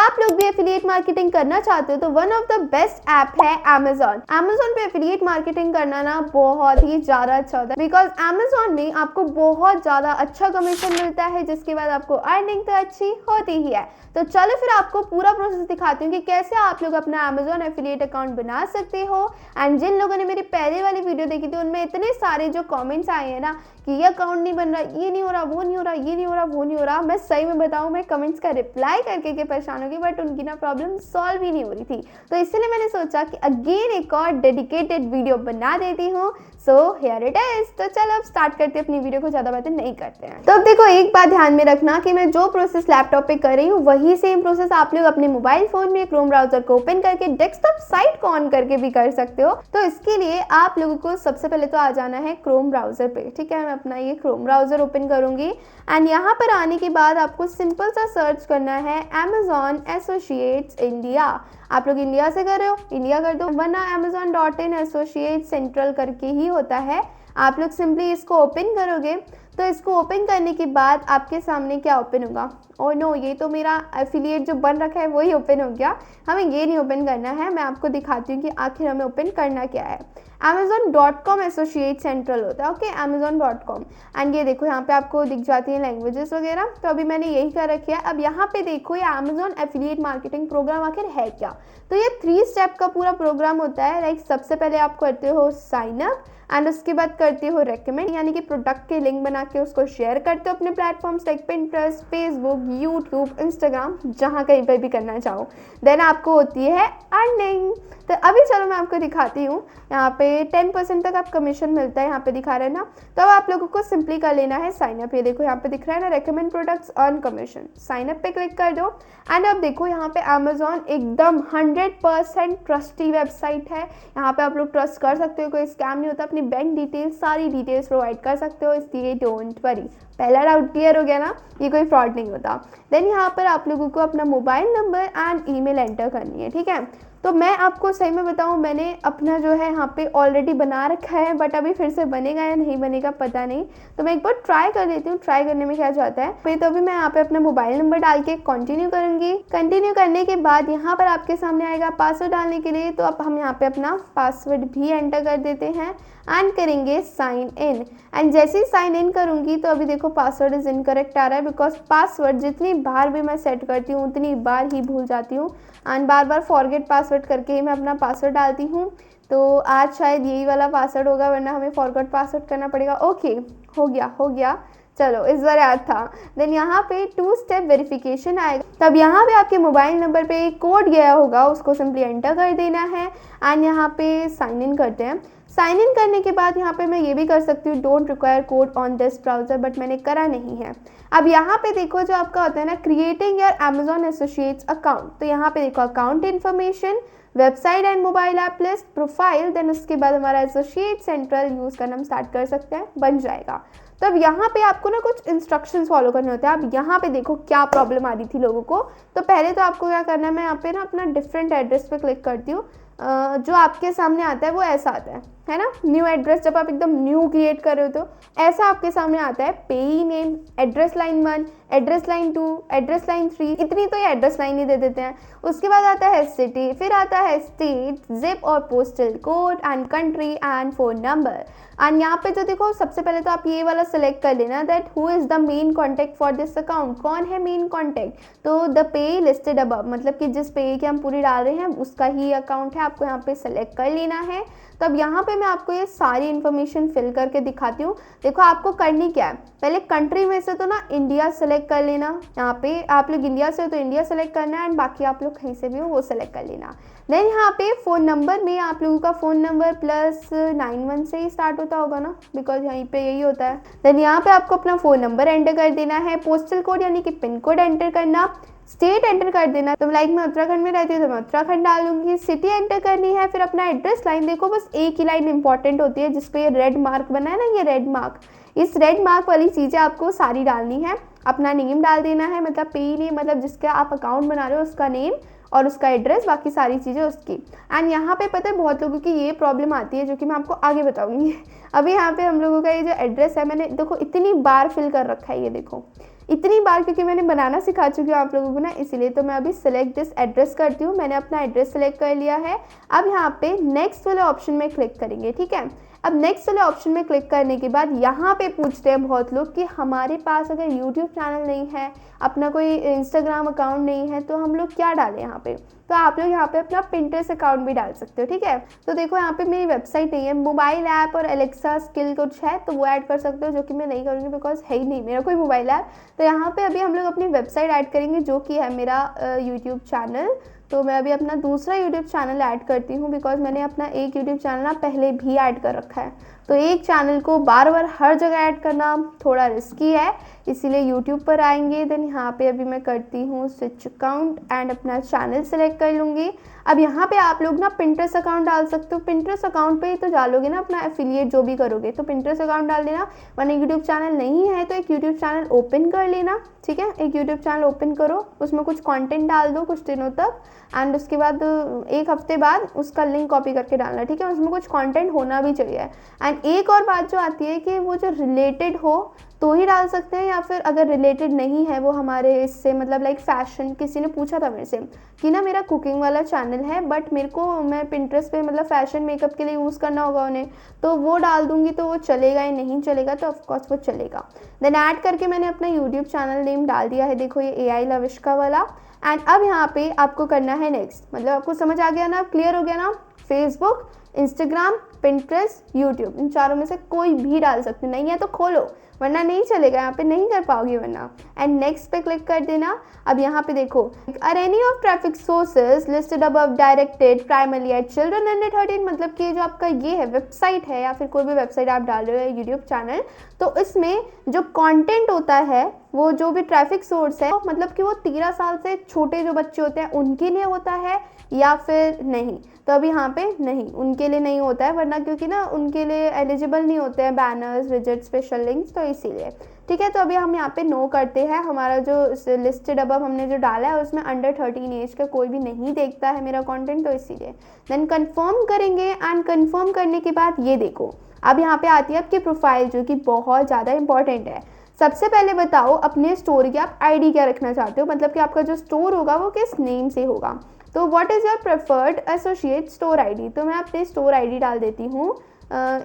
आप लोग भी एफिलिएट मार्केटिंग करना चाहते हो तो one of the best app है Amazon। Amazon पे एफिलिएट मार्केटिंग करना ना बहुत ही ज्यादा अच्छा होता है, बिकॉज Amazon में आपको बहुत ज्यादा अच्छा कमीशन मिलता है, जिसके बाद आपको अर्निंग तो अच्छी होती ही है। तो चलो फिर आपको पूरा प्रोसेस दिखाती हूँ कि कैसे आप लोग अपना Amazon एफिलिएट अकाउंट बना सकते हो। एंड जिन लोगों ने मेरी पहले वाली वीडियो देखी थी उनमें इतने सारे जो कमेंट्स आए हैं ना कि ये अकाउंट नहीं बन रहा, ये नहीं हो रहा, वो नहीं हो रहा, ये नहीं हो रहा, वो नहीं हो रहा, मैं सही में बताऊं मैं कमेंट्स का रिप्लाई करके के परेशान होगी, बट उनकी ना प्रॉब्लम सॉल्व ही नहीं हो रही थी। तो इसलिए मैंने सोचा कि अगेन एक और डेडिकेटेड वीडियो बना देती हूँ। So here it is. तो चलो अब स्टार्ट करते हैं अपनी वीडियो को, ज़्यादा बातें नहीं करते हैं। तो अब देखो एक बात ध्यान में रखना कि मैं जो प्रोसेस लैपटॉप पे कर रही हूँ वही सेम प्रोसेस आप लोग अपने मोबाइल फोन में क्रोम ब्राउजर को ओपन करके डेस्कटॉप साइट को ऑन करके भी कर सकते हो। तो इसके लिए आप लोगों को सबसे पहले तो आ जाना है क्रोम ब्राउजर पे। ठीक है, मैं अपना ये क्रोम ब्राउजर ओपन करूंगी एंड यहाँ पर आने के बाद आपको सिंपल सा सर्च करना है Amazon Associates India। आप लोग इंडिया से कर रहे हो, इंडिया कर दो, वरना amazon.in associates central करके ही होता है। आप लोग सिंपली इसको ओपन करोगे तो इसको ओपन करने के बाद आपके सामने क्या ओपन होगा? ओह नो, ये तो मेरा एफिलिएट जो बन रखा है वही ओपन हो गया। हमें ये नहीं ओपन करना है, मैं आपको दिखाती हूँ कि आखिर हमें ओपन करना क्या है। Amazon.com एसोसिएट सेंट्रल होता है, ओके, Amazon.com। एंड ये देखो यहाँ पे आपको दिख जाती है लैंग्वेजेस वगैरह, तो अभी मैंने यही कर रखी है। अब यहाँ पे देखो ये Amazon एफिलिएट मार्केटिंग प्रोग्राम आखिर है क्या। तो ये 3 स्टेप का पूरा प्रोग्राम होता है। लाइक सबसे पहले आप करते हो साइन अप एंड उसके बाद करते हो रेकमेंड, यानी कि प्रोडक्ट के लिंक बना के उसको शेयर करते हो अपने platforms like Pinterest, Facebook, YouTube, Instagram, जहाँ कहीं पर भी करना चाहो। देन आपको होती है अर्निंग। तो अभी चलो मैं आपको दिखाती हूँ। यहाँ पे 10% तक आप कमीशन मिलता है, यहाँ पे दिखा रहे हैं ना। तो अब आप लोगों को सिंपली कर लेना है साइन अप। ये देखो यहाँ पे दिख रहा है ना, recommend products earn commission, sign up पे क्लिक कर दो। एंड अब देखो यहाँ पे Amazon एकदम 100% ट्रस्टी वेबसाइट है। यहाँ पे आप लोग ट्रस्ट कर सकते हो, कोई स्कैम नहीं होता। अपनी बैंक डिटेल्स, सारी डिटेल्स प्रोवाइड कर सकते हो, इसलिए डोंट वरी। पहला डाउट क्लियर हो गया ना, ये कोई फ्रॉड नहीं होता। देन यहाँ पर आप लोगों को अपना mobile number and email enter करनी है। ठीक है, तो मैं आपको सही में बताऊं, मैंने अपना जो है यहाँ पे ऑलरेडी बना रखा है, बट अभी फिर से बनेगा या नहीं बनेगा पता नहीं। तो मैं एक बार ट्राई कर लेती हूँ, ट्राई करने में क्या जाता है। फिर तो अभी मैं यहाँ पे अपना मोबाइल नंबर डाल के कंटिन्यू करूँगी। कंटिन्यू करने के बाद यहाँ पर आपके सामने आएगा पासवर्ड डालने के लिए, तो अब हम यहाँ पे अपना पासवर्ड भी एंटर कर देते हैं एंड करेंगे साइन इन। एंड जैसे ही साइन इन करूँगी तो अभी देखो पासवर्ड इज इनकरेक्ट आ रहा है, बिकॉज पासवर्ड जितनी बार भी मैं सेट करती हूँ उतनी बार ही भूल जाती हूँ and bar bar forget password करके ही मैं अपना पासवर्ड डालती हूँ। तो आज शायद यही वाला पासवर्ड होगा, वरना हमें फॉरगेट पासवर्ड करना पड़ेगा। ओके, हो गया, चलो इस बार याद था। देन यहाँ पे 2 स्टेप वेरिफिकेशन आएगा, तब यहाँ पे आपके मोबाइल नंबर पे एक कोड गया होगा, उसको सिंपली एंटर कर देना है एंड यहाँ पे साइन इन करते हैं। साइन इन करने के बाद यहाँ पे मैं ये भी कर सकती हूँ don't require code on this browser, but मैंने करा नहीं है। अब यहाँ पे देखो जो आपका होता है ना, creating your Amazon associates account, तो यहाँ पे देखो account information, website and mobile app list, profile, then उसके बाद हमारा एसोसिएट सेंट्रल यूज़ करना हम स्टार्ट कर सकते हैं, बन जाएगा। तो अब यहाँ पे आपको ना कुछ इंस्ट्रक्शंस फॉलो करने होते हैं। अब यहाँ पे देखो क्या प्रॉब्लम आ रही थी लोगों को। तो पहले तो आपको क्या करना है, मैं यहाँ पे ना अपना डिफरेंट एड्रेस पे क्लिक करती हूँ। जो आपके सामने आता है वो ऐसा आता है ना, न्यू एड्रेस। जब आप एकदम न्यू क्रिएट कर रहे हो तो ऐसा आपके सामने आता है, पेई name, address line 1, address line 2, address line 3, इतनी तो ये एड्रेस लाइन ही दे देते हैं। उसके बाद आता है सिटी, फिर आता है स्टेट, जिप और postal code and country and phone number. And यहाँ पे जो देखो सबसे पहले तो आप ये वाला सेलेक्ट कर लेना, that who is the main contact for this account, कौन है मेन कॉन्टैक्ट। तो द पे लिस्टेड अबव, मतलब कि जिस पे की हम पूरी डाल रहे हैं उसका ही अकाउंट है, आपको यहाँ पे सेलेक्ट कर लेना है। तो अब यहाँ पे मैं आपको ये सारी इन्फॉर्मेशन फिल करके दिखाती हूँ। देखो आपको करनी क्या है, पहले कंट्री में से तो ना इंडिया सेलेक्ट कर लेना। यहाँ पे आप लोग इंडिया से हो तो इंडिया सेलेक्ट करना है, एंड बाकी आप लोग कहीं से भी हो वो सेलेक्ट कर लेना। देन यहाँ पे फ़ोन नंबर में आप लोगों का फ़ोन नंबर +91 से ही स्टार्ट होता होगा ना, बिकॉज यहीं पे यही होता है। देन यहाँ पे आपको अपना फ़ोन नंबर एंटर कर देना है, पोस्टल कोड यानी कि पिन कोड एंटर करना, स्टेट एंटर कर देना। तो लाइक मैं उत्तराखंड में रहती हूँ तो मैं उत्तराखंड डालूंगी, सिटी एंटर करनी है, फिर अपना एड्रेस लाइन। देखो बस एक ही लाइन इंपॉर्टेंट होती है जिसपे ये रेड मार्क बना है ना, ये रेड मार्क, इस रेड मार्क वाली चीज़ें आपको सारी डालनी है। अपना नेम डाल देना है, मतलब पे नेम, मतलब जिसका आप अकाउंट बना रहे हो उसका नेम और उसका एड्रेस, बाकी सारी चीज़ें उसकी। एंड यहाँ पे पता है बहुत लोगों की ये प्रॉब्लम आती है जो कि मैं आपको आगे बताऊंगी। अभी यहाँ पे हम लोगों का ये जो एड्रेस है मैंने देखो इतनी बार फिल कर रखा है, ये देखो इतनी बार, क्योंकि मैंने बनाना सिखा चुकी हूँ आप लोगों को ना, इसीलिए। तो मैं अभी सिलेक्ट दिस एड्रेस करती हूँ। मैंने अपना एड्रेस सेलेक्ट कर लिया है। अब यहाँ पे नेक्स्ट वाले ऑप्शन में क्लिक करेंगे, ठीक है। अब नेक्स्ट वाले ऑप्शन में क्लिक करने के बाद यहाँ पे पूछते हैं बहुत लोग कि हमारे पास अगर यूट्यूब चैनल नहीं है, अपना कोई इंस्टाग्राम अकाउंट नहीं है, तो हम लोग क्या डालें यहाँ पे। तो आप लोग यहाँ पे अपना पिंटरेस्ट अकाउंट भी डाल सकते हो, ठीक है। तो देखो यहाँ पे मेरी वेबसाइट नहीं है, मोबाइल ऐप और एलेक्सा स्किल कुछ है तो वो ऐड कर सकते हो, जो कि मैं नहीं करूँगी बिकॉज है ही नहीं मेरा कोई मोबाइल ऐप। तो यहाँ पे अभी हम लोग अपनी वेबसाइट ऐड करेंगे, जो कि है मेरा यूट्यूब चैनल। तो मैं अभी अपना दूसरा यूट्यूब चैनल ऐड करती हूँ, बिकॉज मैंने अपना एक यूट्यूब चैनल ना पहले भी ऐड कर रखा है। तो एक चैनल को बार बार हर जगह ऐड करना थोड़ा रिस्की है, इसीलिए यूट्यूब पर आएंगे। देन यहाँ पे अभी मैं करती हूँ स्विच अकाउंट एंड अपना चैनल सेलेक्ट कर लूँगी। अब यहाँ पे आप लोग ना पिंटरेस्ट अकाउंट डाल सकते हो। पिंटरेस्ट अकाउंट पे ही तो डालोगे ना अपना एफिलिएट जो भी करोगे, तो पिंटरेस्ट अकाउंट डाल देना। वरना यूट्यूब चैनल नहीं है तो एक यूट्यूब चैनल ओपन कर लेना, ठीक है। एक यूट्यूब चैनल ओपन करो, उसमें कुछ कंटेंट डाल दो कुछ दिनों तक, एंड उसके बाद एक हफ्ते बाद उसका लिंक कॉपी करके डालना, ठीक है। उसमें कुछ कंटेंट होना भी चाहिए। एंड एक और बात जो आती है कि वो जो रिलेटेड हो तो ही डाल सकते हैं, या फिर अगर रिलेटेड नहीं है वो हमारे इससे, मतलब लाइक फैशन, किसी ने पूछा था मेरे से कि ना मेरा कुकिंग वाला चैनल है बट मेरे को, मैं पिंटरेस्ट पे मतलब फैशन मेकअप के लिए यूज़ करना होगा उन्हें, तो वो डाल दूंगी तो वो चलेगा या नहीं चलेगा, तो ऑफकोर्स वो चलेगा। देन ऐड करके मैंने अपना यूट्यूब चैनल नेम डाल दिया है, देखो ये AI लविष्का वाला। एंड अब यहाँ पे आपको करना है नेक्स्ट, मतलब आपको समझ आ गया ना, क्लियर हो गया ना। फेसबुक, इंस्टाग्राम, पिंटरेस्ट, यूट्यूब, इन चारों में से कोई भी डाल सकते हो। नहीं है तो खोलो, वरना नहीं चलेगा, यहाँ पे नहीं कर पाओगे वरना। एंड नेक्स्ट पे क्लिक कर देना। अब यहाँ पे देखो, are any of traffic sources listed above directed primarily at children under 13, मतलब कि जो आपका ये है वेबसाइट है या फिर कोई भी वेबसाइट आप डाल रहे हो यूट्यूब चैनल, तो इसमें जो कंटेंट होता है वो जो भी ट्रैफिक सोर्स है, मतलब कि वो 13 साल से छोटे जो बच्चे होते हैं उनके लिए होता है या फिर नहीं। तो अभी यहाँ पे नहीं, उनके लिए नहीं होता है, वरना क्योंकि ना उनके लिए एलिजिबल नहीं होते हैं बैनर्स, विजेट, स्पेशल लिंक्स, तो इसीलिए, ठीक है। तो अभी हम यहाँ पे नो करते हैं। हमारा जो लिस्टेड अबव हमने जो डाला है उसमें अंडर 13 एज का कोई भी नहीं देखता है मेरा कंटेंट, तो इसीलिए। देन कंफर्म करेंगे। एंड कंफर्म करने के बाद ये देखो, अब यहाँ पे आती है आपकी प्रोफाइल, जो कि बहुत ज़्यादा इंपॉर्टेंट है। सबसे पहले बताओ अपने स्टोर की आप आईडी क्या रखना चाहते हो, मतलब कि आपका जो स्टोर होगा वो किस नेम से होगा। तो what is your preferred associate store ID, तो मैं अपने स्टोर आईडी डाल देती हूँ।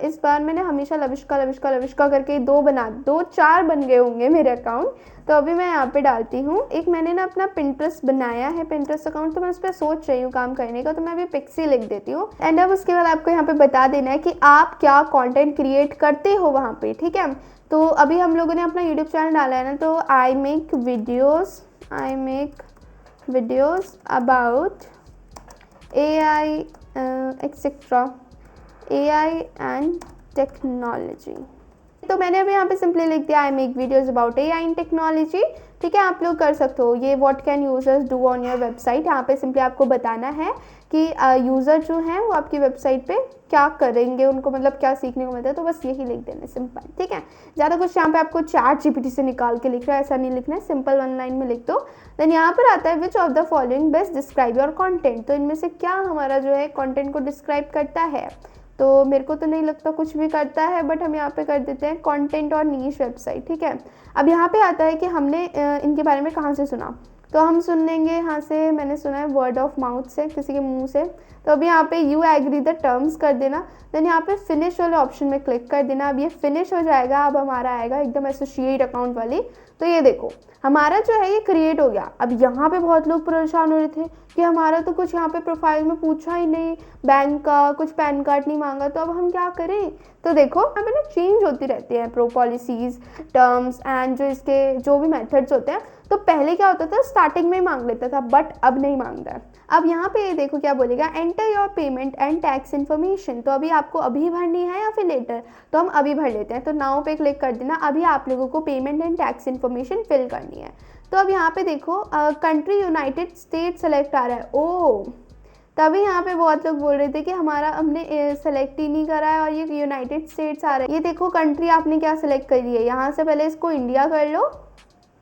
इस बार मैंने हमेशा लविष्का लविष्का लविष्का करके दो चार बन गए होंगे मेरे अकाउंट, तो अभी मैं यहाँ पे डालती हूँ। एक मैंने ना अपना पिंटरेस्ट बनाया है, पिंटरेस्ट अकाउंट, तो मैं उस पर सोच रही हूँ काम करने का, तो मैं अभी पिक्सी लिख देती हूँ। एंड अब उसके बाद आपको यहाँ पे बता देना है कि आप क्या कंटेंट क्रिएट करते हो वहाँ पे, ठीक है। तो अभी हम लोगों ने अपना यूट्यूब चैनल डाला है ना, तो I make videos about AI etcetera, AI and technology. तो मैंने अभी यहाँ पे सिंपली लिख दिया I make videos about AI and technology, ठीक है। आप लोग कर सकते हो ये what can users do on your website. यहाँ पे सिंपली आपको बताना है कि यूज़र जो हैं वो आपकी वेबसाइट पे क्या करेंगे, उनको मतलब क्या सीखने को मिलता है, तो बस यही लिख देना, सिंपल, ठीक है। ज़्यादा कुछ यहाँ पे आपको ChatGPT से निकाल के लिख रहा है ऐसा नहीं लिखना है, सिंपल 1 लाइन में लिख दो। देन यहाँ पर आता है which of the following best describe your content, तो इनमें से क्या हमारा जो है कंटेंट को डिस्क्राइब करता है। तो मेरे को तो नहीं लगता कुछ भी करता है, बट हम यहाँ पे कर देते हैं कंटेंट और नीश वेबसाइट, ठीक है। अब यहाँ पे आता है कि हमने इनके बारे में कहाँ से सुना, तो हम सुन लेंगे यहाँ से, मैंने सुना है वर्ड ऑफ माउथ से, किसी के मुंह से। तो अभी यहाँ पे यू एग्री द टर्म्स कर देना। देन यहाँ पे फिनिश वाले ऑप्शन में क्लिक कर देना। अब ये फिनिश हो जाएगा, अब हमारा आएगा एकदम एसोसिएट अकाउंट वाली। तो ये देखो हमारा जो है ये क्रिएट हो गया। अब यहाँ पे बहुत लोग परेशान हो रहे थे कि हमारा तो कुछ यहाँ पे प्रोफाइल में पूछा ही नहीं, बैंक का कुछ पैन कार्ड नहीं मांगा, तो अब हम क्या करें। तो देखो यहाँ पे ना चेंज होती रहती है प्रो पॉलिसीज, टर्म्स एंड जो इसके जो भी मेथड्स होते हैं। तो पहले क्या होता था, स्टार्टिंग में ही मांग लेता था, बट अब नहीं मांगता है। अब यहाँ पे देखो क्या बोलेगा, enter your payment and tax information. तो अभी आपको अभी भरनी है या फिर लेटर, तो हम अभी भर लेते हैं। तो नाउ पे क्लिक कर देना। अभी आप लोगों को payment and tax information fill करनी है। तो अब यहाँ पे देखो कंट्री यूनाइटेड स्टेट सेलेक्ट आ रहा है। ओ तभी यहाँ पे बहुत लोग बोल रहे थे कि हमारा हमने सेलेक्ट ही नहीं करा है और ये यूनाइटेड स्टेट्स आ रहा है। ये देखो कंट्री आपने क्या सेलेक्ट करी है, यहाँ से पहले इसको इंडिया कर लो,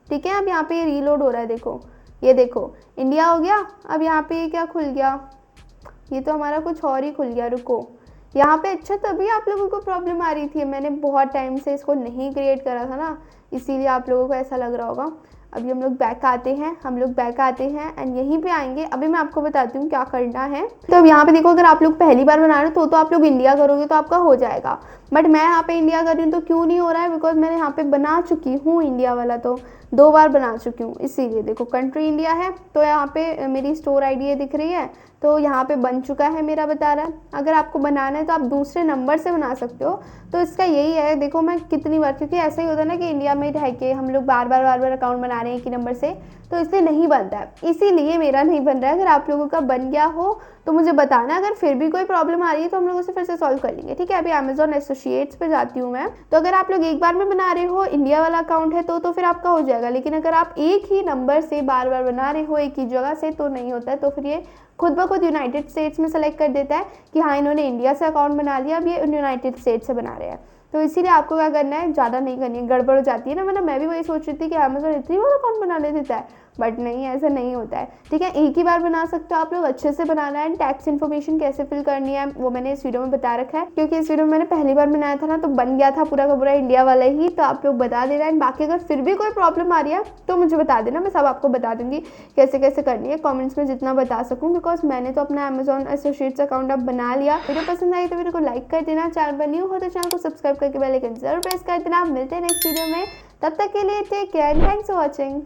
ठीक है। अब यहाँ पे ये रीलोड हो रहा है, देखो ये देखो इंडिया हो गया। अब यहाँ पे ये क्या खुल गया, ये तो हमारा कुछ और ही खुल गया, रुको यहाँ पे अच्छा तभी आप लोगों को प्रॉब्लम आ रही थी, मैंने बहुत टाइम से इसको नहीं क्रिएट करा था ना, इसीलिए आप लोगों को ऐसा लग रहा होगा। अभी हम लोग बैक आते हैं एंड यहीं पे आएंगे। अभी मैं आपको बताती हूँ क्या करना है। तो अब यहाँ पे देखो, अगर आप लोग पहली बार बना रहे हो तो आप लोग इंडिया करोगे तो आपका हो जाएगा, बट मैं यहाँ पे इंडिया कर रही हूँ तो क्यों नहीं हो रहा है, बिकॉज मैंने यहाँ पे बना चुकी हूँ इंडिया वाला, तो 2 बार बना चुकी हूँ, इसीलिए देखो कंट्री इंडिया है तो यहाँ पे मेरी स्टोर आईडी दिख रही है, तो यहाँ पे बन चुका है मेरा, बता रहा है। अगर आपको बनाना है तो आप दूसरे नंबर से बना सकते हो, तो इसका यही है। देखो मैं कितनी बार, क्योंकि ऐसा ही होता है ना कि इंडिया में रह के हम लोग बार बार अकाउंट बना रहे हैं एक ही नंबर से, तो इसलिए नहीं बनता है, इसीलिए मेरा नहीं बन रहा है। अगर आप लोगों का बन गया हो तो मुझे बताना, अगर फिर भी कोई प्रॉब्लम आ रही है तो हम लोग उसे फिर से सॉल्व कर लेंगे, ठीक है। अभी अमेजॉन एसोसिएट्स पे जाती हूँ मैं। तो अगर आप लोग एक बार में बना रहे हो, इंडिया वाला अकाउंट है तो फिर आपका हो जाएगा, लेकिन अगर आप एक ही नंबर से बार बार बना रहे हो एक ही जगह से तो नहीं होता है, तो फिर ये खुद ब खुद यूनाइटेड स्टेट्स में सेलेक्ट कर देता है कि हाँ इन्होंने इंडिया से अकाउंट बना लिया, अब ये यूनाइटेड स्टेट्स से बना रहे हैं। तो इसीलिए आपको क्या करना है, ज़्यादा नहीं करनी है, गड़बड़ हो जाती है ना, वरना मैं भी वही सोच रही थी कि अमेजोन इतनी बार अकाउंट बनाने देता है, बट नहीं, ऐसा नहीं होता है, ठीक है। एक ही बार बना सकते हो आप लोग, अच्छे से बनाना है। टैक्स इन्फॉर्मेशन कैसे फिल करनी है वो मैंने इस वीडियो में बता रखा है, क्योंकि इस वीडियो में मैंने पहली बार बनाया था ना, तो बन गया था पूरा का पूरा इंडिया वाला ही, तो आप लोग बता देना। एंड बाकी अगर फिर भी कोई प्रॉब्लम आ रही है तो मुझे बता देना, मैं सब आपको बता दूंगी कैसे कैसे करनी है, कॉमेंट्स में जितना बता सकूँ, बिकॉज मैंने तो अपना अमेजॉन एसोसिएट्स अकाउंट अब बना लिया। वीडियो पसंद आई तो वीडियो को लाइक कर देना, चैनल पर न्यू हो तो चैनल को सब्सक्राइब करके बेल आइकन जरूर प्रेस कर देना। मिलते हैं नेक्स्ट वीडियो में, तब तक के लिए take care and thanks for watching.